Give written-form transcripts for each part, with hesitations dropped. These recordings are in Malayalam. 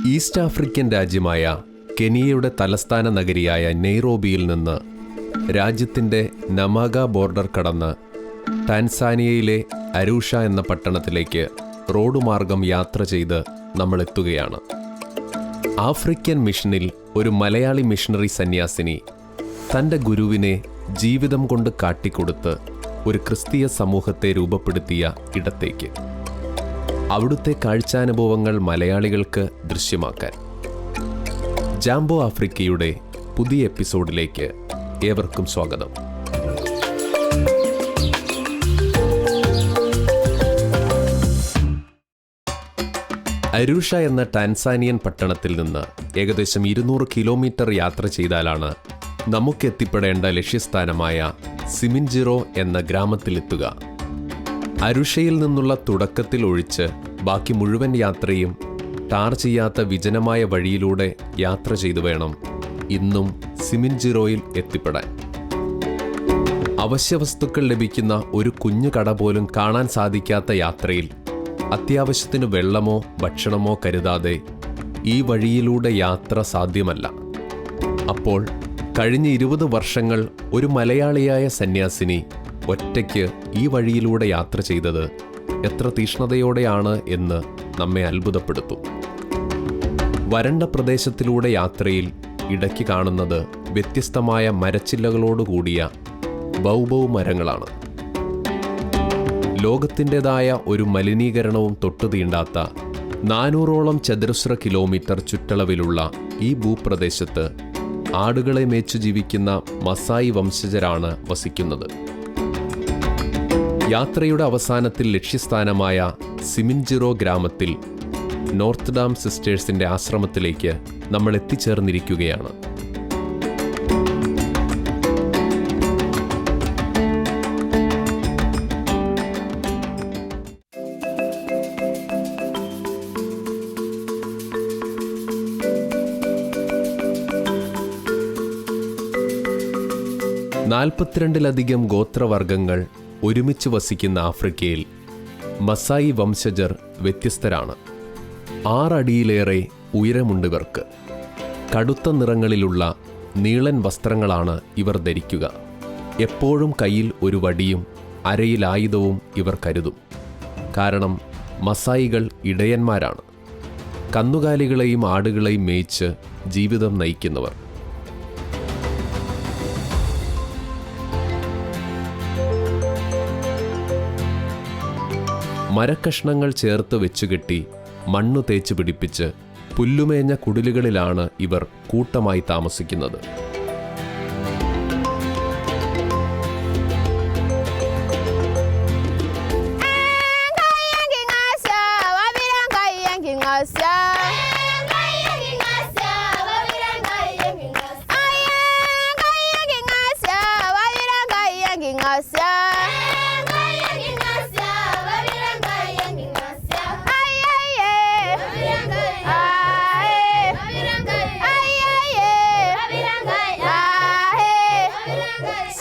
ഈസ്റ്റ് ആഫ്രിക്കൻ രാജ്യമായ കെനിയയുടെ തലസ്ഥാന നഗരിയായ നെയ്റോബിയിൽ നിന്ന് രാജ്യത്തിൻ്റെ നമാഗ ബോർഡർ കടന്ന് ടാൻസാനിയയിലെ അരൂഷ എന്ന പട്ടണത്തിലേക്ക് റോഡ് മാർഗം യാത്ര ചെയ്ത് നമ്മൾ എത്തുകയാണ്. ആഫ്രിക്കൻ മിഷനിൽ ഒരു മലയാളി മിഷണറി സന്യാസിനി തൻ്റെ ഗുരുവിനെ ജീവിതം കൊണ്ട് കാട്ടിക്കൊടുത്ത് ഒരു ക്രിസ്തീയ സമൂഹത്തെ രൂപപ്പെടുത്തിയ ഇടത്തേക്ക്. അവിടുത്തെ കാഴ്ചാനുഭവങ്ങൾ മലയാളികൾക്ക് ദൃശ്യമാക്കാൻ ജാംബോ ആഫ്രിക്കയുടെ പുതിയ എപ്പിസോഡിലേക്ക് ഏവർക്കും സ്വാഗതം. അരൂഷ എന്ന ടാൻസാനിയൻ പട്ടണത്തിൽ നിന്ന് ഏകദേശം 200 കിലോമീറ്റർ യാത്ര ചെയ്താലാണ് നമുക്കെത്തിപ്പെടേണ്ട ലക്ഷ്യസ്ഥാനമായ സിമിൻജിറോ എന്ന ഗ്രാമത്തിലെത്തുക. അരുഷയിൽ നിന്നുള്ള തുടക്കത്തിൽ ഒഴിച്ച് ബാക്കി മുഴുവൻ യാത്രയും ടാർ ചെയ്യാത്ത വിജനമായ വഴിയിലൂടെ യാത്ര ചെയ്തു വേണം ഇന്നും സിമിൻജിറോയിൽ എത്തിപ്പെടാൻ. അവശ്യവസ്തുക്കൾ ലഭിക്കുന്ന ഒരു കുഞ്ഞു കട പോലും കാണാൻ സാധിക്കാത്ത യാത്രയിൽ അത്യാവശ്യത്തിന് വെള്ളമോ ഭക്ഷണമോ കരുതാതെ ഈ വഴിയിലൂടെ യാത്ര സാധ്യമല്ല. അപ്പോൾ കഴിഞ്ഞ 20 വർഷങ്ങൾ ഒരു മലയാളിയായ സന്യാസിനി ഒറ്റയ്ക്ക് ഈ വഴിയിലൂടെ യാത്ര ചെയ്തത് എത്ര തീഷ്ണതയോടെയാണ് എന്ന് നമ്മെ അത്ഭുതപ്പെടുത്തും. വരണ്ട പ്രദേശത്തിലൂടെ യാത്രയിൽ ഇടയ്ക്ക് കാണുന്നത് വ്യത്യസ്തമായ മരച്ചില്ലകളോടുകൂടിയ ബൗബൗ മരങ്ങളാണ്. ലോകത്തിൻ്റെതായ ഒരു മലിനീകരണവും തൊട്ടു തീണ്ടാത്ത 400ഓളം ചതുരശ്ര കിലോമീറ്റർ ചുറ്റളവിലുള്ള ഈ ഭൂപ്രദേശത്ത് ആടുകളെ മേച്ചു ജീവിക്കുന്ന മസായി വംശജരാണ് വസിക്കുന്നത്. യാത്രയുടെ അവസാനത്തിൽ ലക്ഷ്യസ്ഥാനമായ സിമിൻജിറോ ഗ്രാമത്തിൽ നോർത്ത് ഡാം സിസ്റ്റേഴ്സിന്റെ ആശ്രമത്തിലേക്ക് നമ്മൾ എത്തിച്ചേർന്നിരിക്കുകയാണ്. നാൽപ്പത്തിരണ്ടിലധികം ഗോത്രവർഗങ്ങൾ ഒരുമിച്ച് വസിക്കുന്ന ആഫ്രിക്കയിൽ മസായി വംശജർ വ്യത്യസ്തരാണ്. 6 അടിയിലേറെ ഉയരമുണ്ടിവർക്ക്. കടുത്ത നിറങ്ങളിലുള്ള നീളൻ വസ്ത്രങ്ങളാണ് ഇവർ ധരിക്കുക. എപ്പോഴും കയ്യിൽ ഒരു വടിയും അരയിൽ ആയുധവും ഇവർ കരുതും. കാരണം മസായികൾ ഇടയന്മാരാണ്. കന്നുകാലികളെയും ആടുകളെയും മേയിച്ച് ജീവിതം നയിക്കുന്നവർ. മരക്കഷ്ണങ്ങൾ ചേർത്ത് വെച്ചുകെട്ടി മണ്ണു തേച്ച് പിടിപ്പിച്ച് പുല്ലുമേഞ്ഞ കുടിലുകളിലാണ് ഇവർ കൂട്ടമായി താമസിക്കുന്നത്.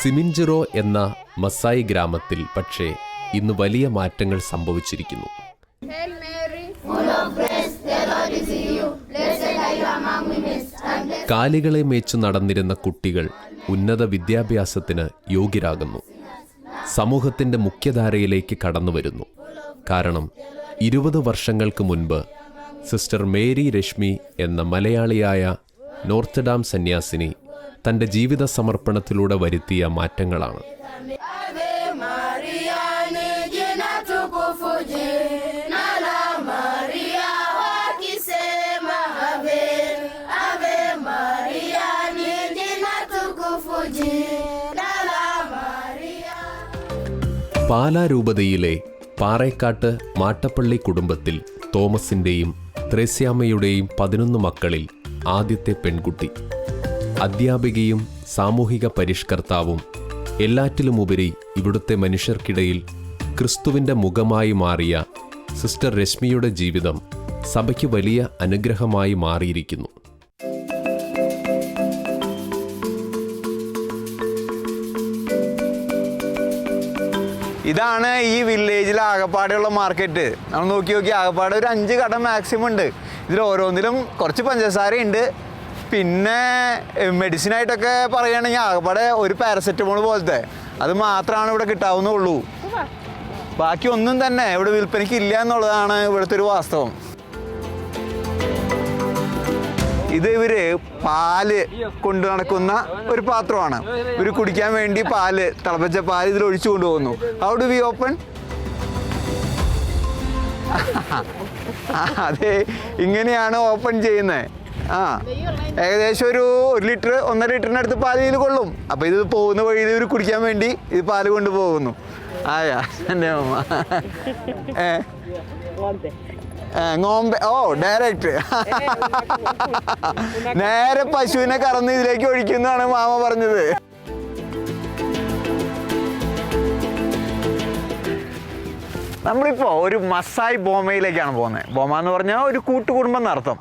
സിമിൻജിറോ എന്ന മസായി ഗ്രാമത്തിൽ പക്ഷേ ഇന്ന് വലിയ മാറ്റങ്ങൾ സംഭവിച്ചിരിക്കുന്നു. കാലികളെ മേച്ചു നടന്നിരുന്ന കുട്ടികൾ ഉന്നത വിദ്യാഭ്യാസത്തിന് യോഗ്യരാകുന്നു. സമൂഹത്തിന്റെ മുഖ്യധാരയിലേക്ക് കടന്നുവരുന്നു. കാരണം 20 വർഷങ്ങൾക്ക് മുൻപ് സിസ്റ്റർ മേരി രശ്മി എന്ന മലയാളിയായ നോർത്ത് ഡാം സന്യാസിനി തൻ്റെ ജീവിത സമർപ്പണത്തിലൂടെ വരുത്തിയ മാറ്റങ്ങളാണ്. പാലാ രൂപതയിലെ പാറേക്കാട്ട് മാട്ടപ്പള്ളി കുടുംബത്തിൽ തോമസിൻ്റെയും ത്രേസ്യാമ്മയുടെയും 11 മക്കളിൽ ആദ്യത്തെ പെൺകുട്ടി. അധ്യാപികയും സാമൂഹിക പരിഷ്കർത്താവും എല്ലാറ്റിലുമുപരി ഇവിടുത്തെ മനുഷ്യർക്കിടയിൽ ക്രിസ്തുവിൻ്റെ മുഖമായി മാറിയ സിസ്റ്റർ രശ്മിയുടെ ജീവിതം സഭയ്ക്ക് വലിയ അനുഗ്രഹമായി മാറിയിരിക്കുന്നു. ഇതാണ് ഈ വില്ലേജിൽ ആകപ്പാടെയുള്ള മാർക്കറ്റ്. നമ്മൾ നോക്കി ആകപ്പാടെ ഒരു 5 കട മാക്സിമം ഉണ്ട്. ഇതിൽ ഓരോന്നിലും കുറച്ച് പഞ്ചസാരയുണ്ട്. പിന്നെ മെഡിസിനായിട്ടൊക്കെ പറയുകയാണെങ്കിൽ ആകെപ്പാടെ ഒരു പാരസെറ്റമോൾ പോലത്തെ അത് മാത്രമാണ് ഇവിടെ കിട്ടാവുന്നുള്ളൂ. ബാക്കി ഒന്നും തന്നെ ഇവിടെ വിൽപ്പനയ്ക്ക് ഇല്ല എന്നുള്ളതാണ് ഇവിടുത്തെ ഒരു വാസ്തവം. ഇത് ഇവര് പാല് കൊണ്ടു നടക്കുന്ന ഒരു പാത്രമാണ്. ഇവർ കുടിക്കാൻ വേണ്ടി പാല്, തിളപ്പിച്ച പാല് ഇതിൽ ഒഴിച്ചു കൊണ്ടുപോകുന്നു. How do we open? അതെ, ഇങ്ങനെയാണ് ഓപ്പൺ ചെയ്യുന്നത്. ഏകദേശം ഒരു 1 ലിറ്റർ 1.5 ലിറ്ററിന് അടുത്ത് പാല് ഇതിൽ കൊള്ളും. അപ്പോൾ ഇത് പോകുന്ന വഴിയിൽ ഇവർ കുടിക്കാൻ വേണ്ടി ഇത് പാല് കൊണ്ടുപോകുന്നു. ആയാ എൻ്റെ അമ്മ ngombe. Oh, direct. നേരെ പശുവിനെ കറന്ന് ഇതിലേക്ക് ഒഴിക്കുന്നതാണ് മാമ പറഞ്ഞത്. നമ്മളിപ്പോൾ ഒരു മസായി ബോമയിലേക്കാണ് പോകുന്നത്. ബോമ എന്ന് പറഞ്ഞാൽ ഒരു കൂട്ടുകുടുംബം എന്നർത്ഥം.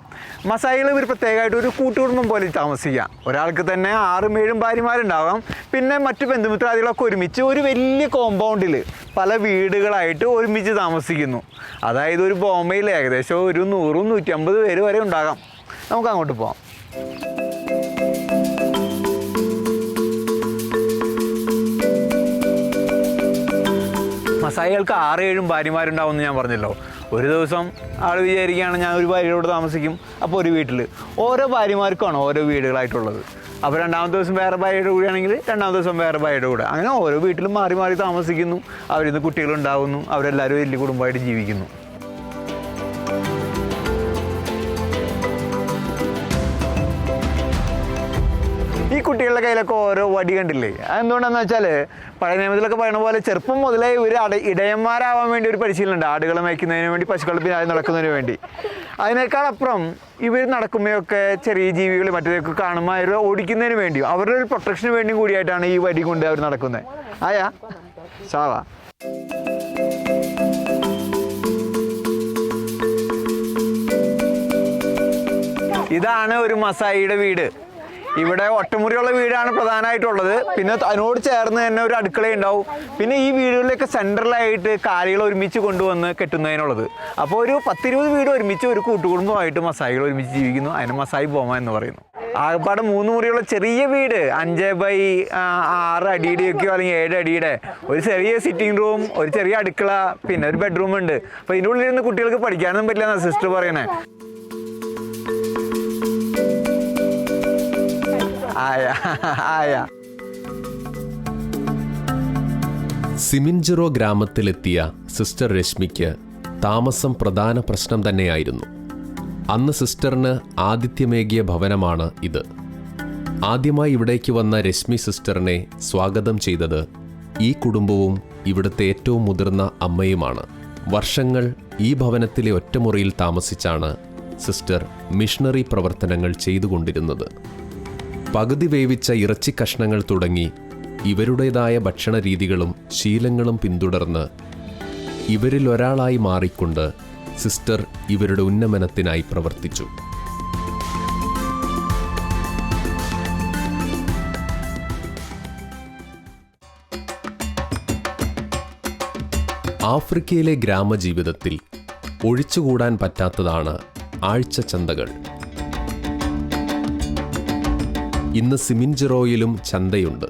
മസായികൾ ഇവർ പ്രത്യേകമായിട്ട് ഒരു കൂട്ടുകുടുംബം പോലെ താമസിക്കുക. ഒരാൾക്ക് തന്നെ 6-7 ഭാര്യമാരുണ്ടാവാം. പിന്നെ മറ്റു ബന്ധുമിത്രാദികളൊക്കെ ഒരുമിച്ച് ഒരു വലിയ കോമ്പൗണ്ടിൽ പല വീടുകളായിട്ട് ഒരുമിച്ച് താമസിക്കുന്നു. അതായത് ഒരു ബോമയിൽ ഏകദേശം ഒരു 100-150 പേര് വരെ ഉണ്ടാകാം. നമുക്ക് അങ്ങോട്ട് പോകാം. മസായികൾക്ക് 6-7 ഭാര്യമാരുണ്ടാവും എന്ന് ഞാൻ പറഞ്ഞല്ലോ. ഒരു ദിവസം ആൾ വിചാരിക്കുകയാണ് ഞാൻ ഒരു ഭാര്യയോട് താമസിക്കും. അപ്പോൾ ഒരു വീട്ടിൽ ഓരോ ഭാര്യമാർക്കാണ് ഓരോ വീടുകളായിട്ടുള്ളത്. അപ്പോൾ 2ാമത്തെ ദിവസം വേറെ ഭാര്യയുടെ കൂടെയാണെങ്കിൽ 2ാമത്തെ ദിവസം വേറെ ഭാര്യയുടെ കൂടെ, അങ്ങനെ ഓരോ വീട്ടിലും മാറി മാറി താമസിക്കുന്നു. അവരിന്ന് കുട്ടികളുണ്ടാകുന്നു. അവരെല്ലാവരും വലിയ കുടുംബമായിട്ട് ജീവിക്കുന്നു. ഈ കുട്ടികളുടെ കയ്യിലൊക്കെ ഓരോ വടി കണ്ടില്ലേ? അതെന്തുകൊണ്ടാന്ന് വെച്ചാൽ പഴയ നിയമത്തിലൊക്കെ പറയുന്ന പോലെ ചെറുപ്പം മുതലേ ഇവർ ഇടയന്മാരാവാൻ വേണ്ടി ഒരു പരിശീലനമുണ്ട്. ആടുകളെ മേയ്ക്കുന്നതിന് വേണ്ടി, പശുക്കളെ പിന്നാലെ നടക്കുന്നതിന് വേണ്ടി. അതിനേക്കാൾ അപ്പുറം ഇവർ നടക്കുമ്പോഴൊക്കെ ചെറിയ ജീവികൾ മറ്റേതൊക്കെ കാണുമ്പോൾ അവർ ഓടിക്കുന്നതിന് വേണ്ടിയും അവരുടെ ഒരു പ്രൊട്ടക്ഷന് വേണ്ടിയും കൂടിയായിട്ടാണ് ഈ വടി കൊണ്ട് അവർ നടക്കുന്നത്. ആയാ സാവാ. ഇതാണ് ഒരു മസായിയുടെ വീട്. ഇവിടെ ഒറ്റമുറിയുള്ള വീടാണ് പ്രധാനമായിട്ടുള്ളത്. പിന്നെ അതിനോട് ചേർന്ന് തന്നെ ഒരു അടുക്കള ഉണ്ടാവും. പിന്നെ ഈ വീടുകളിലൊക്കെ സെൻട്രലായിട്ട് കാലികൾ ഒരുമിച്ച് കൊണ്ടുവന്ന് കെട്ടുന്നതിനുള്ളത്. അപ്പോൾ ഒരു 10-20 വീട് ഒരുമിച്ച് ഒരു കൂട്ടുകുടുംബമായിട്ട് മസായികൾ ഒരുമിച്ച് ജീവിക്കുന്നു. അതിന് മസായി ബോമ എന്ന് പറയുന്നു. ആകപ്പാടെ 3 മുറിയുള്ള ചെറിയ വീട്, 5x6 അടിയുടെയൊക്കെയോ അല്ലെങ്കിൽ 7 അടിയുടെ ഒരു ചെറിയ സിറ്റിംഗ് റൂം, ഒരു ചെറിയ അടുക്കള, പിന്നെ ഒരു ബെഡ്റൂം ഉണ്ട്. അപ്പോൾ ഇതിൻ്റെ ഉള്ളിലിരുന്ന് കുട്ടികൾക്ക് പഠിക്കാനൊന്നും പറ്റില്ല എന്നാണ് സിസ്റ്റർ പറയണേ. സിമിൻജിറോ ഗ്രാമത്തിലെത്തിയ സിസ്റ്റർ രശ്മിക്ക് താമസം പ്രധാന പ്രശ്നം തന്നെയായിരുന്നു. അന്ന് സിസ്റ്ററിന് ആതിഥ്യമേകിയ ഭവനമാണ് ഇത്. ആദ്യമായി ഇവിടേക്ക് വന്ന രശ്മി സിസ്റ്ററിനെ സ്വാഗതം ചെയ്തത് ഈ കുടുംബവും ഇവിടുത്തെ ഏറ്റവും മുതിർന്ന അമ്മയുമാണ്. വർഷങ്ങൾ ഈ ഭവനത്തിലെ ഒറ്റമുറിയിൽ താമസിച്ചാണ് സിസ്റ്റർ മിഷണറി പ്രവർത്തനങ്ങൾ ചെയ്തുകൊണ്ടിരുന്നത്. പകുതി വേവിച്ച ഇറച്ചി കഷ്ണങ്ങൾ തുടങ്ങി ഇവരുടേതായ ഭക്ഷണ രീതികളും ശീലങ്ങളും പിന്തുടർന്ന് ഇവരിൽ ഒരാളായി മാറിക്കൊണ്ട് സിസ്റ്റർ ഇവരുടെ ഉന്നമനത്തിനായി പ്രവർത്തിച്ചു. ആഫ്രിക്കയിലെ ഗ്രാമജീവിതത്തിൽ ഒഴിച്ചുകൂടാൻ പറ്റാത്തതാണ് ആഴ്ചച്ചന്തകൾ. ഇന്ന് സിമിൻജിറോയിലും ചന്തയുണ്ട്.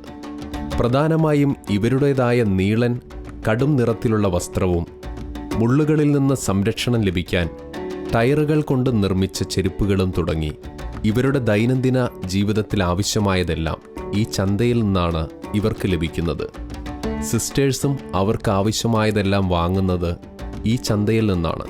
പ്രധാനമായും ഇവരുടേതായ നീളൻ കടും നിറത്തിലുള്ള വസ്ത്രവും മുള്ളുകളിൽ നിന്ന് സംരക്ഷണം ലഭിക്കാൻ ടയറുകൾ കൊണ്ട് നിർമ്മിച്ച ചെരുപ്പുകളും തുടങ്ങി ഇവരുടെ ദൈനംദിന ജീവിതത്തിൽ ആവശ്യമായതെല്ലാം ഈ ചന്തയിൽ നിന്നാണ് ഇവർക്ക് ലഭിക്കുന്നത്. സിസ്റ്റേഴ്സും അവർക്ക് ആവശ്യമായതെല്ലാം വാങ്ങുന്നത് ഈ ചന്തയിൽ നിന്നാണ്.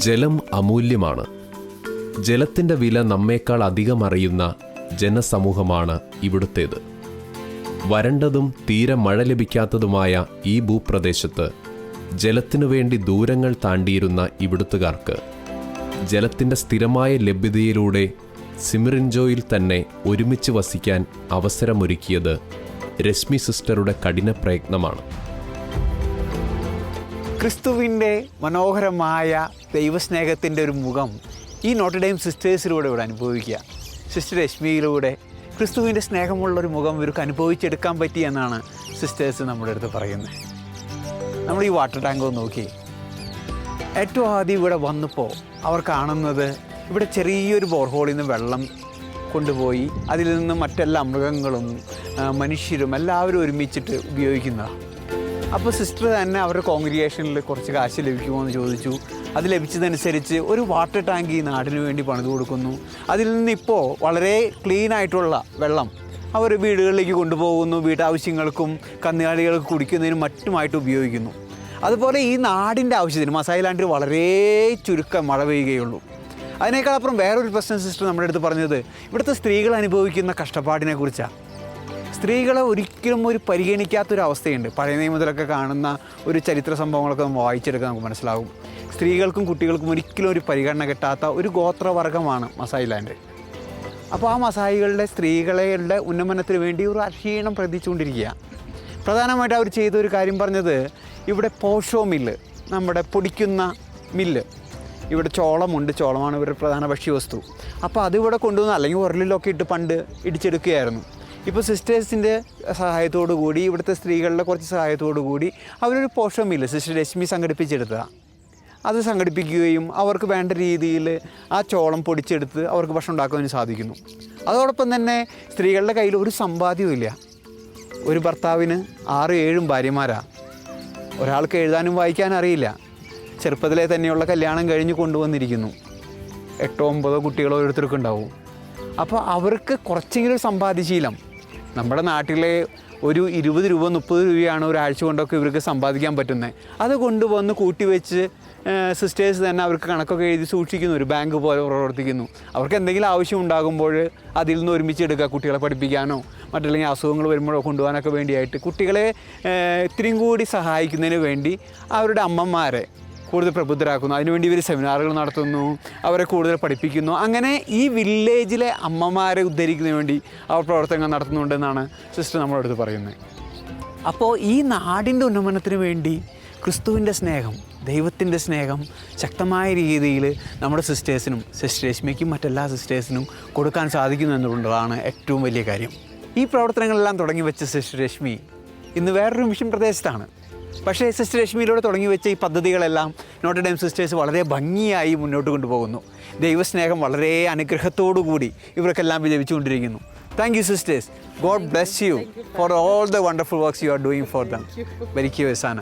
ജലം അമൂല്യമാണ്. ജലത്തിൻ്റെ വില നമ്മേക്കാൾ അധികം അറിയുന്ന ജനസമൂഹമാണ് ഇവിടുത്തേത്. വരണ്ടതും തീരെ മഴ ലഭിക്കാത്തതുമായ ഈ ഭൂപ്രദേശത്ത് ജലത്തിനു വേണ്ടി ദൂരങ്ങൾ താണ്ടിയിരുന്ന ഇവിടുത്തുകാർക്ക് ജലത്തിൻ്റെ സ്ഥിരമായ ലഭ്യതയിലൂടെ സിമിറിൻജോയിൽ തന്നെ ഒരുമിച്ച് വസിക്കാൻ അവസരമൊരുക്കിയത് രശ്മി സിസ്റ്ററുടെ കഠിന പ്രയത്നമാണ്. ക്രിസ്തുവിൻ്റെ മനോഹരമായ ദൈവസ്നേഹത്തിൻ്റെ ഒരു മുഖം ഈ നോട്ടർഡെയിം സിസ്റ്റേഴ്സിലൂടെ ഇവിടെ അനുഭവിക്കുക. സിസ്റ്റർ രശ്മിയിലൂടെ ക്രിസ്തുവിൻ്റെ സ്നേഹമുള്ളൊരു മുഖം ഇവർക്ക് അനുഭവിച്ചെടുക്കാൻ പറ്റി എന്നാണ് സിസ്റ്റേഴ്സ് നമ്മുടെ അടുത്ത് പറയുന്നത്. നമ്മൾ ഈ വാട്ടർ ടാങ്ക് ഒന്ന് നോക്കി. ഏറ്റവും ആദ്യം ഇവിടെ വന്നപ്പോൾ അവർ കാണുന്നത് ഇവിടെ ചെറിയൊരു ബോർഹോളിൽ നിന്ന് വെള്ളം കൊണ്ടുപോയി അതിൽ നിന്ന് മറ്റെല്ലാ മൃഗങ്ങളും മനുഷ്യരും എല്ലാവരും ഒരുമിച്ചിട്ട് ഉപയോഗിക്കുന്നതാണ്. അപ്പോൾ സിസ്റ്റർ തന്നെ അവരുടെ കോൺഗ്രിഗേഷനിൽ കുറച്ച് കാശ് ലഭിക്കുമോ എന്ന് ചോദിച്ചു. അത് ലഭിച്ചതനുസരിച്ച് ഒരു വാട്ടർ ടാങ്ക് ഈ നാടിന് വേണ്ടി പണിത് കൊടുക്കുന്നു. അതിൽ നിന്നിപ്പോൾ വളരെ ക്ലീനായിട്ടുള്ള വെള്ളം അവർ വീടുകളിലേക്ക് കൊണ്ടുപോകുന്നു. വീട്ടാവശ്യങ്ങൾക്കും കന്നുകാലികൾക്ക് കുടിക്കുന്നതിനും മറ്റുമായിട്ട് ഉപയോഗിക്കുന്നു. അതുപോലെ ഈ നാടിൻ്റെ ആവശ്യത്തിന് മസായി ലാൻഡിൽ വളരെ ചുരുക്കം മഴ പെയ്യുകയുള്ളൂ. അതിനേക്കാളപ്പുറം വേറൊരു പ്രശ്നം സിസ്റ്റർ നമ്മുടെ അടുത്ത് പറഞ്ഞത് ഇവിടുത്തെ സ്ത്രീകൾ അനുഭവിക്കുന്ന കഷ്ടപ്പാടിനെ കുറിച്ചാണ്. സ്ത്രീകളെ ഒരിക്കലും ഒരു പരിഗണിക്കാത്തൊരവസ്ഥയുണ്ട്. പഴയ നിയമത്തിലൊക്കെ കാണുന്ന ഒരു ചരിത്ര സംഭവങ്ങളൊക്കെ നമ്മൾ വായിച്ചെടുക്കാൻ നമുക്ക് മനസ്സിലാവും. സ്ത്രീകൾക്കും കുട്ടികൾക്കും ഒരിക്കലും ഒരു പരിഗണന കിട്ടാത്ത ഒരു ഗോത്രവർഗമാണ് മസായി ലാൻഡ്. അപ്പോൾ ആ മസായികളുടെ സ്ത്രീകളുടെ ഉന്നമനത്തിന് വേണ്ടി ഒരു അക്ഷീണം പ്രതീക്ഷിച്ചുകൊണ്ടിരിക്കുക. പ്രധാനമായിട്ട് അവർ ചെയ്തൊരു കാര്യം പറഞ്ഞത് ഇവിടെ പോഷോ മില്ല്, നമ്മുടെ പൊടിക്കുന്ന മില്ല്, ഇവിടെ ചോളമുണ്ട്, ചോളമാണ് ഇവരുടെ പ്രധാന ഭക്ഷ്യവസ്തു. അപ്പോൾ അതിവിടെ കൊണ്ടുവന്ന് അല്ലെങ്കിൽ ഉരലിലൊക്കെ ഇട്ട് പണ്ട് ഇടിച്ചെടുക്കുകയായിരുന്നു. ഇപ്പോൾ സിസ്റ്റേഴ്സിൻ്റെ സഹായത്തോടു കൂടി ഇവിടുത്തെ സ്ത്രീകളുടെ കുറച്ച് സഹായത്തോടു കൂടി അവരൊരു പോഷോ മില്ല് സിസ്റ്റർ രശ്മി സംഘടിപ്പിച്ചെടുത്തതാണ്. അത് സംഘടിപ്പിക്കുകയും അവർക്ക് വേണ്ട രീതിയിൽ ആ ചോളം പൊടിച്ചെടുത്ത് അവർക്ക് ഭക്ഷണം ഉണ്ടാക്കുവാനും സാധിക്കുന്നു. അതോടൊപ്പം തന്നെ സ്ത്രീകളുടെ കയ്യിൽ ഒരു സമ്പാദ്യവും ഇല്ല. ഒരു ഭർത്താവിന് 6-7 ഭാര്യമാരാണ്. ഒരാൾക്ക് എഴുതാനും വായിക്കാനും അറിയില്ല. ചെറുപ്പത്തിലെ തന്നെയുള്ള കല്യാണം കഴിഞ്ഞ് കൊണ്ടുവന്നിരിക്കുന്നു. 8-9 കുട്ടികളോ ഓരോരുത്തർക്കും ഉണ്ടാവും. അപ്പോൾ അവർക്ക് കുറച്ചെങ്കിലും സമ്പാദ്യശീലം, നമ്മുടെ നാട്ടിലെ ഒരു 20 രൂപ 30 രൂപയാണ് ഒരാഴ്ച കൊണ്ടൊക്കെ ഇവർക്ക് സമ്പാദിക്കാൻ പറ്റുന്നത്. അത് കൊണ്ടുവന്ന് കൂട്ടിവെച്ച് സിസ്റ്റേഴ്സ് തന്നെ അവർക്ക് കണക്കൊക്കെ എഴുതി സൂക്ഷിക്കുന്നു. ഒരു ബാങ്ക് പോലെ പ്രവർത്തിക്കുന്നു. അവർക്ക് എന്തെങ്കിലും ആവശ്യം ഉണ്ടാകുമ്പോൾ അതിൽ നിന്ന് ഒരുമിച്ചെടുക്കുക. കുട്ടികളെ പഠിപ്പിക്കാനോ മറ്റല്ലെങ്കിൽ അസുഖങ്ങൾ വരുമ്പോഴോ കൊണ്ടുപോകാനൊക്കെ വേണ്ടിയായിട്ട് കുട്ടികളെ ഇത്രയും കൂടി സഹായിക്കുന്നതിന് വേണ്ടി അവരുടെ അമ്മമാരെ കൂടുതൽ പ്രബുദ്ധരാക്കുന്നു. അതിനുവേണ്ടി ഇവർ സെമിനാറുകൾ നടത്തുന്നു, അവരെ കൂടുതൽ പഠിപ്പിക്കുന്നു. അങ്ങനെ ഈ വില്ലേജിലെ അമ്മമാരെ ഉദ്ധരിക്കുന്നതിന് വേണ്ടി അവർ പ്രവർത്തനങ്ങൾ നടത്തുന്നുണ്ടെന്നാണ് സിസ്റ്റർ നമ്മുടെ അടുത്ത് പറയുന്നത്. അപ്പോൾ ഈ നാടിൻ്റെ ഉന്നമനത്തിന് വേണ്ടി ക്രിസ്തുവിൻ്റെ സ്നേഹം, ദൈവത്തിൻ്റെ സ്നേഹം ശക്തമായ രീതിയിൽ നമ്മുടെ സിസ്റ്റേഴ്സിനും സിസ്റ്റർ രശ്മിക്കും മറ്റെല്ലാ സിസ്റ്റേഴ്സിനും കൊടുക്കാൻ സാധിക്കുന്നു എന്നുള്ളതാണ് ഏറ്റവും വലിയ കാര്യം. ഈ പ്രവർത്തനങ്ങളെല്ലാം തുടങ്ങി വെച്ച സിസ്റ്റർ രശ്മി ഇന്ന് വേറൊരു മിഷൻ പ്രദേശത്താണ്. പക്ഷേ സിസ്റ്റർ രശ്മിയിലൂടെ തുടങ്ങി വെച്ച ഈ പദ്ധതികളെല്ലാം നോട്ടർഡെയിം സിസ്റ്റേഴ്സ് വളരെ ഭംഗിയായി മുന്നോട്ട് കൊണ്ടുപോകുന്നു. ദൈവസ്നേഹം വളരെ അനുഗ്രഹത്തോടു കൂടി ഇവർക്കെല്ലാം ലഭിച്ചുകൊണ്ടിരിക്കുന്നു. Thank you sisters. God bless you for all the wonderful works you are doing for them. ഭരിക്കൂ വെസാന.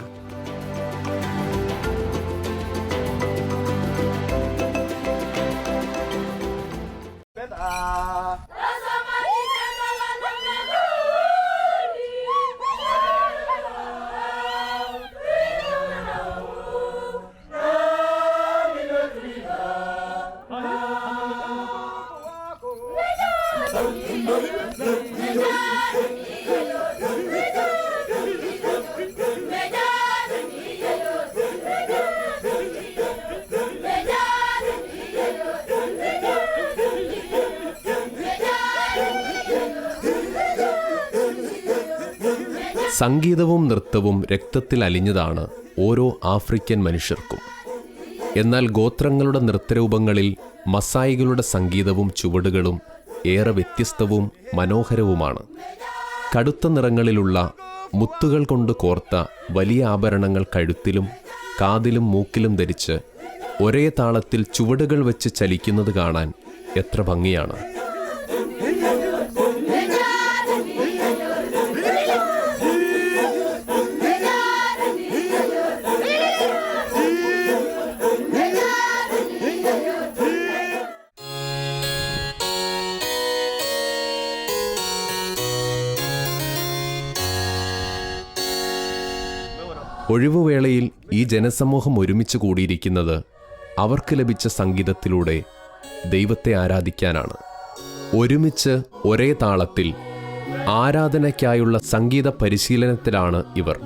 സംഗീതവും നൃത്തവും രക്തത്തിൽ അലിഞ്ഞതാണ് ഓരോ ആഫ്രിക്കൻ മനുഷ്യർക്കും. എന്നാൽ ഗോത്രങ്ങളുടെ നൃത്തരൂപങ്ങളിൽ മസായികളുടെ സംഗീതവും ചുവടുകളും ഏറെ വ്യത്യസ്തവും മനോഹരവുമാണ്. കടുത്ത നിറങ്ങളിലുള്ള മുത്തുകൾ കൊണ്ട് കോർത്ത വലിയ ആഭരണങ്ങൾ കഴുത്തിലും കാതിലും മൂക്കിലും ധരിച്ച് ഒരേ താളത്തിൽ ചുവടുകൾ വെച്ച് ചലിക്കുന്നത് കാണാൻ എത്ര ഭംഗിയാണ്. ഒഴിവുവേളയിൽ ഈ ജനസമൂഹം ഒരുമിച്ച് കൂടിയിരിക്കുന്നത് അവർക്ക് ലഭിച്ച സംഗീതത്തിലൂടെ ദൈവത്തെ ആരാധിക്കാനാണ്. ഒരുമിച്ച് ഒരേ താളത്തിൽ ആരാധനയ്ക്കായുള്ള സംഗീത പരിശീലനത്തിലാണ് ഇവർ.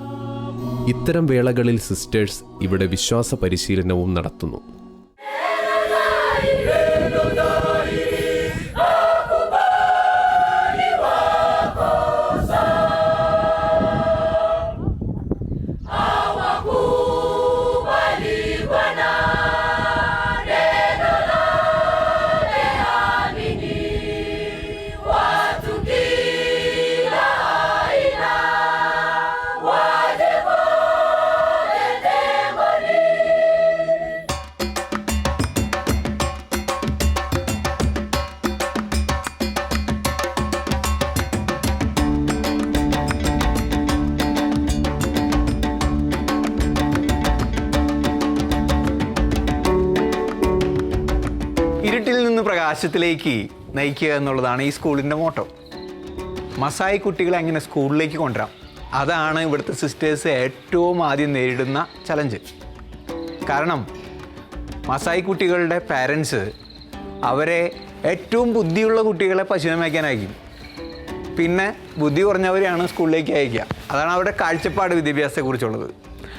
ഇത്തരം വേളകളിൽ സിസ്റ്റേഴ്സ് ഇവിടെ വിശ്വാസ പരിശീലനവും നടത്തുന്നു. നിന്ന് പ്രകാശത്തിലേക്ക് നയിക്കുക എന്നുള്ളതാണ് ഈ സ്കൂളിൻ്റെ മോട്ടോ. മസായി കുട്ടികളെ എങ്ങനെ സ്കൂളിലേക്ക് കൊണ്ടുവരാം, അതാണ് ഇവിടുത്തെ സിസ്റ്റേഴ്സ് ഏറ്റവും ആദ്യം നേരിടുന്ന ചലഞ്ച്. കാരണം മസായി കുട്ടികളുടെ പാരൻസ് അവരെ ഏറ്റവും ബുദ്ധിയുള്ള കുട്ടികളെ പശുവിനെ മേയ്ക്കാൻ അയക്കും, പിന്നെ ബുദ്ധി കുറഞ്ഞവരെയാണ് സ്കൂളിലേക്ക് അയക്കുക. അതാണ് അവരുടെ കാഴ്ചപ്പാട് വിദ്യാഭ്യാസത്തെക്കുറിച്ചുള്ളത്.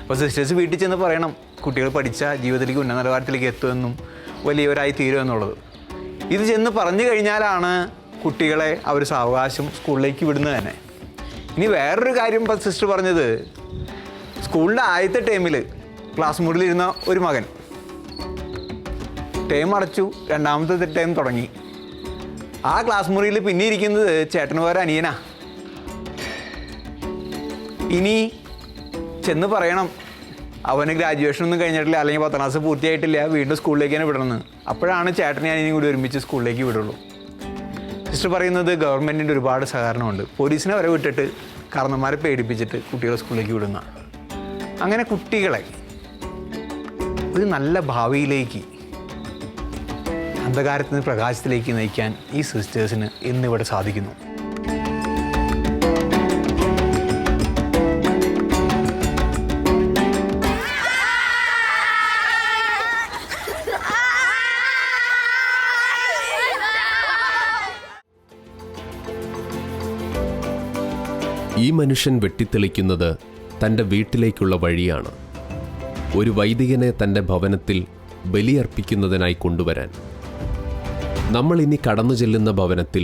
അപ്പോൾ സിസ്റ്റേഴ്സ് വീട്ടിൽ ചെന്ന് പറയണം കുട്ടികൾ പഠിച്ച ജീവിതത്തിലേക്ക് ഉന്നത നിലവാരത്തിലേക്ക് എത്തുമെന്നും വലിയവരായി തീരുമെന്നുള്ളത്. ഇത് ചെന്ന് പറഞ്ഞു കഴിഞ്ഞാലാണ് കുട്ടികളെ അവർ സാവകാശം സ്കൂളിലേക്ക് വിടുന്നത് തന്നെ. ഇനി വേറൊരു കാര്യം സിസ്റ്റർ പറഞ്ഞത്, സ്കൂളിൻ്റെ ആദ്യത്തെ ടൈമിൽ ക്ലാസ് മുറിയിലിരുന്ന ഒരു മകൻ ടൈം അടച്ചു, രണ്ടാമത്തെ ടൈം തുടങ്ങി. ആ ക്ലാസ് മുറിയിൽ പിന്നെ ഇരിക്കുന്നത് ചേട്ടന് വേറെ അനിയനാ. ഇനി ചെന്ന് പറയണം അവന് ഗ്രാജുവേഷൻ ഒന്നും കഴിഞ്ഞിട്ടില്ല, അല്ലെങ്കിൽ 10ാം ക്ലാസ് പൂർത്തിയായിട്ടില്ല, വീണ്ടും സ്കൂളിലേക്ക് തന്നെ വിടണമെന്ന്. അപ്പോഴാണ് ചേട്ടനെ അനിയനും കൂടി ഒരുമിച്ച് സ്കൂളിലേക്ക് വിടുള്ളൂ. സിസ്റ്റർ പറയുന്നത് ഗവൺമെൻറ്റിൻ്റെ ഒരുപാട് സഹകരണമുണ്ട്. പോലീസിനെ വരെ വിട്ടിട്ട് കാരണന്മാരെ പേടിപ്പിച്ചിട്ട് കുട്ടികളെ സ്കൂളിലേക്ക് വിടുന്ന. അങ്ങനെ കുട്ടികളെ ഒരു നല്ല ഭാവിയിലേക്ക്, അന്ധകാരത്തിൽ നിന്ന് പ്രകാശത്തിലേക്ക് നയിക്കാൻ ഈ സിസ്റ്റേഴ്സിന് ഇന്നിവിടെ സാധിക്കുന്നു. ഈ മനുഷ്യൻ വെട്ടിത്തെളിക്കുന്നത് തൻ്റെ വീട്ടിലേക്കുള്ള വഴിയാണ്. ഒരു വൈദികനെ തൻ്റെ ഭവനത്തിൽ ബലിയർപ്പിക്കുന്നതിനായി കൊണ്ടുവരാൻ. നമ്മൾ ഇനി കടന്നു ചെല്ലുന്ന ഭവനത്തിൽ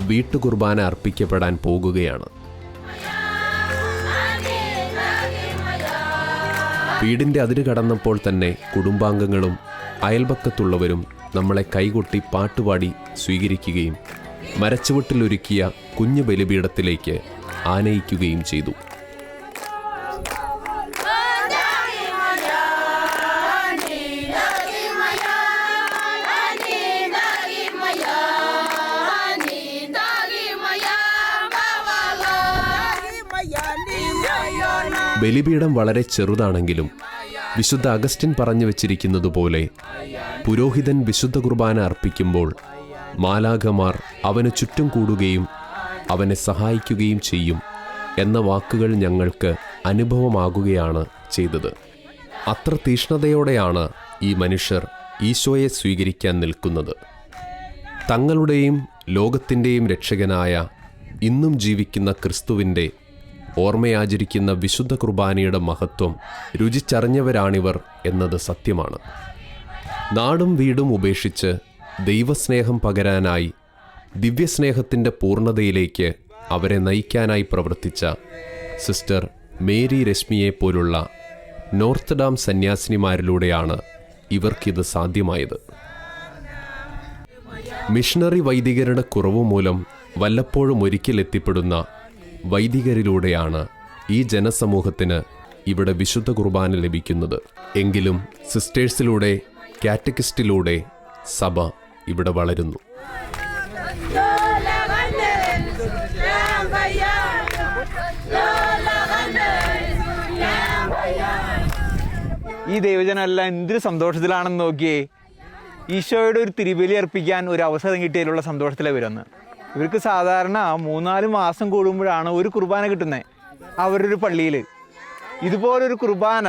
വീട്ടുകുർബാന അർപ്പിക്കപ്പെടാൻ പോകുകയാണ്. വീടിൻ്റെ അതിര് കടന്നപ്പോൾ തന്നെ കുടുംബാംഗങ്ങളും അയൽപക്കത്തുള്ളവരും നമ്മളെ കൈകൊട്ടി പാട്ടുപാടി സ്വീകരിക്കുകയും മരച്ചുവട്ടിലൊരുക്കിയ കുഞ്ഞു ബലിപീഠത്തിലേക്ക് ആനയിക്കുകയും ചെയ്തു. ബലിപീഠം വളരെ ചെറുതാണെങ്കിലും വിശുദ്ധ അഗസ്റ്റിൻ പറഞ്ഞു വച്ചിരിക്കുന്നതുപോലെ പുരോഹിതൻ വിശുദ്ധ കുർബാന അർപ്പിക്കുമ്പോൾ മാലാഖമാർ അവന് ചുറ്റും കൂടുകയും അവനെ സഹായിക്കുകയും ചെയ്യും എന്ന വാക്കുകൾ ഞങ്ങൾക്ക് അനുഭവമാകുകയാണ് ചെയ്തത്. അത്ര തീഷ്ണതയോടെയാണ് ഈ മനുഷ്യർ ഈശോയെ സ്വീകരിക്കാൻ നിൽക്കുന്നത്. തങ്ങളുടെയും ലോകത്തിൻ്റെയും രക്ഷകനായ ഇന്നും ജീവിക്കുന്ന ക്രിസ്തുവിൻ്റെ ഓർമ്മയാചരിക്കുന്ന വിശുദ്ധ കുർബാനയുടെ മഹത്വം രുചിച്ചറിഞ്ഞവരാണിവർ എന്നത് സത്യമാണ്. നാടും വീടും ഉപേക്ഷിച്ച് ദൈവസ്നേഹം പകരാനായി ദിവ്യസ്നേഹത്തിൻ്റെ പൂർണ്ണതയിലേക്ക് അവരെ നയിക്കാനായി പ്രവർത്തിച്ച സിസ്റ്റർ മേരി രശ്മിയെ പോലുള്ള നോർത്ത് ഡാം സന്യാസിനിമാരിലൂടെയാണ് ഇവർക്കിത് സാധ്യമായത്. മിഷണറി വൈദികരുടെ കുറവ് മൂലം വല്ലപ്പോഴും ഒരിക്കൽ എത്തിപ്പെടുന്ന വൈദികരിലൂടെയാണ് ഈ ജനസമൂഹത്തിന് ഇവിടെ വിശുദ്ധ കുർബാന ലഭിക്കുന്നത്. എങ്കിലും സിസ്റ്റേഴ്സിലൂടെ, കാറ്റക്കിസ്റ്റിലൂടെ സഭ ഇവിടെ വളരുന്നു. ഈ ദൈവജനെല്ലാം എന്തൊരു സന്തോഷത്തിലാണെന്ന് നോക്കിയേ. ഈശോയുടെ ഒരു തിരുബലി അർപ്പിക്കാൻ ഒരു അവസരം കിട്ടിയതിലുള്ള സന്തോഷത്തിലാണ് വരുന്നത്. ഇവർക്ക് സാധാരണ 3-4 മാസം കൂടുമ്പോഴാണ് ഒരു കുർബാന കിട്ടുന്നത് അവരുടെ ഒരു പള്ളിയിൽ. ഇതുപോലൊരു കുർബാന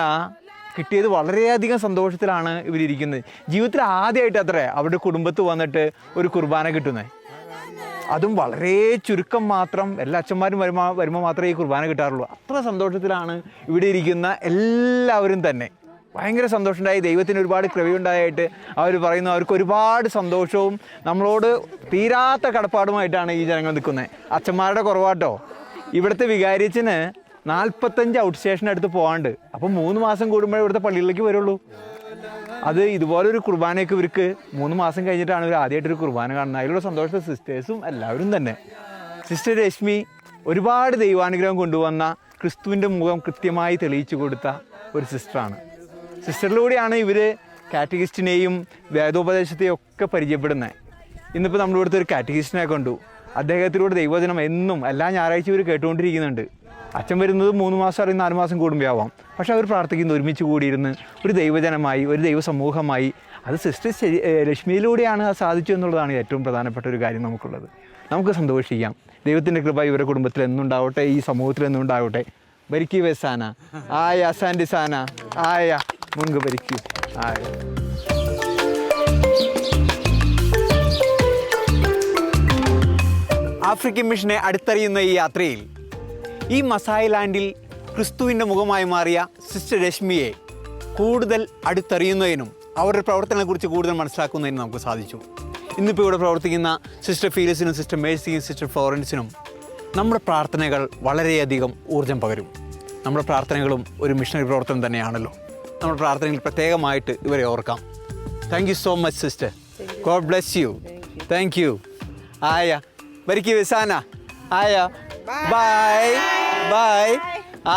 കിട്ടിയത് വളരെയധികം സന്തോഷത്തിലാണ് ഇവരിയ്ക്കുന്നത്. ജീവിതത്തിൽ ആദ്യമായിട്ട് അത്രേ അവരുടെ കുടുംബത്ത് വന്നിട്ട് ഒരു കുർബാന കിട്ടുന്നത്. അതും വളരെ ചുരുക്കം മാത്രം, എല്ലാ അച്ഛന്മാരും വരുമ്പോൾ മാത്രമേ ഈ കുർബാന കിട്ടാറുള്ളൂ. അത്ര സന്തോഷത്തിലാണ് ഇവിടെ ഇരിക്കുന്ന എല്ലാവരും തന്നെ. ഭയങ്കര സന്തോഷമുണ്ടായി. ദൈവത്തിന് ഒരുപാട് കൃപയുണ്ടായിട്ട് അവർ പറയുന്നു. അവർക്ക് ഒരുപാട് സന്തോഷവും നമ്മളോട് തീരാത്ത കടപ്പാടുമായിട്ടാണ് ഈ ജനങ്ങൾ നിൽക്കുന്നത്. അച്ഛന്മാരുടെ കുറവാട്ടോ. ഇവിടുത്തെ വികാരിയച്ഛന് 45 ഔട്ട് സ്റ്റേഷൻ അടുത്ത് പോകാണ്ട്. അപ്പം 3 മാസം കൂടുമ്പോഴേ ഇവിടുത്തെ പള്ളികളിലേക്ക് വരുള്ളൂ. അത് ഇതുപോലൊരു കുർബാനയൊക്കെ ഇവർക്ക് 3 മാസം കഴിഞ്ഞിട്ടാണ് ഇവർ ആദ്യമായിട്ടൊരു കുർബാന കാണുന്നത്. അതിലുള്ള സന്തോഷത്തെ സിസ്റ്റേഴ്സും എല്ലാവരും തന്നെ. സിസ്റ്റർ രശ്മി ഒരുപാട് ദൈവാനുഗ്രഹം കൊണ്ടുവന്ന, ക്രിസ്തുവിൻ്റെ മുഖം കൃത്യമായി തെളിയിച്ചു കൊടുത്ത ഒരു സിസ്റ്ററാണ്. സിസ്റ്ററിലൂടെയാണ് ഇവർ കാറ്റഗിസ്റ്റിനെയും വേദോപദേശത്തെയും ഒക്കെ പരിചയപ്പെടുന്നത്. ഇന്നിപ്പോൾ നമ്മളിവിടുത്തെ ഒരു കാറ്റഗിസ്റ്റിനെ കണ്ടു. അദ്ദേഹത്തിലൂടെ ദൈവവചനം എന്നും എല്ലാ ഞായറാഴ്ചയും ഇവർ കേട്ടുകൊണ്ടിരിക്കുന്നുണ്ട്. അച്ഛൻ വരുന്നത് 3 മാസം അല്ലെങ്കിൽ 4 മാസം കൂടുമ്പോൾ ആവാം. പക്ഷെ അവർ പ്രാർത്ഥിക്കുന്നത് ഒരുമിച്ച് കൂടിയിരുന്ന് ഒരു ദൈവജനമായി, ഒരു ദൈവസമൂഹമായി. അത് സിസ്റ്റർ ലക്ഷ്മിയിലൂടെയാണ് അത് സാധിച്ചു എന്നുള്ളതാണ് ഏറ്റവും പ്രധാനപ്പെട്ട ഒരു കാര്യം നമുക്കുള്ളത്. നമുക്ക് സന്തോഷിക്കാം. ദൈവത്തിൻ്റെ കൃപ ഇവരുടെ കുടുംബത്തിൽ എന്നുണ്ടാവട്ടെ, ഈ സമൂഹത്തിൽ എന്നുണ്ടാവട്ടെ. ഭരിക്കൂ വെസാന ആയ അസാൻഡി സാന ആയ മുൻക് ഭരിക്കൂ ആയ. ആഫ്രിക്കൻ മിഷനെ അടുത്തറിയുന്ന ഈ യാത്രയിൽ ഈ മസായി ലാൻഡിൽ ക്രിസ്തുവിൻ്റെ മുഖമായി മാറിയ സിസ്റ്റർ രശ്മിയെ കൂടുതൽ അടുത്തറിയുന്നതിനും അവരുടെ പ്രവർത്തനങ്ങളെക്കുറിച്ച് കൂടുതൽ മനസ്സിലാക്കുന്നതിനും നമുക്ക് സാധിച്ചു. ഇന്നിപ്പോൾ ഇവിടെ പ്രവർത്തിക്കുന്ന സിസ്റ്റർ ഫീലിസിനും സിസ്റ്റർ മേഴ്സിക്കും സിസ്റ്റർ ഫ്ലോറൻസിനും നമ്മുടെ പ്രാർത്ഥനകൾ വളരെയധികം ഊർജ്ജം പകരും. നമ്മുടെ പ്രാർത്ഥനകളും ഒരു മിഷണറി പ്രവർത്തനം തന്നെയാണല്ലോ. നമ്മുടെ പ്രാർത്ഥനയിൽ പ്രത്യേകമായിട്ട് ഇവരെ ഓർക്കാം. Thank you so much sister. God bless U. Thank you. ആയ ഭരിക്കൂ വെസാന ആയ ബൈ ബൈ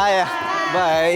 ആയ ബൈ.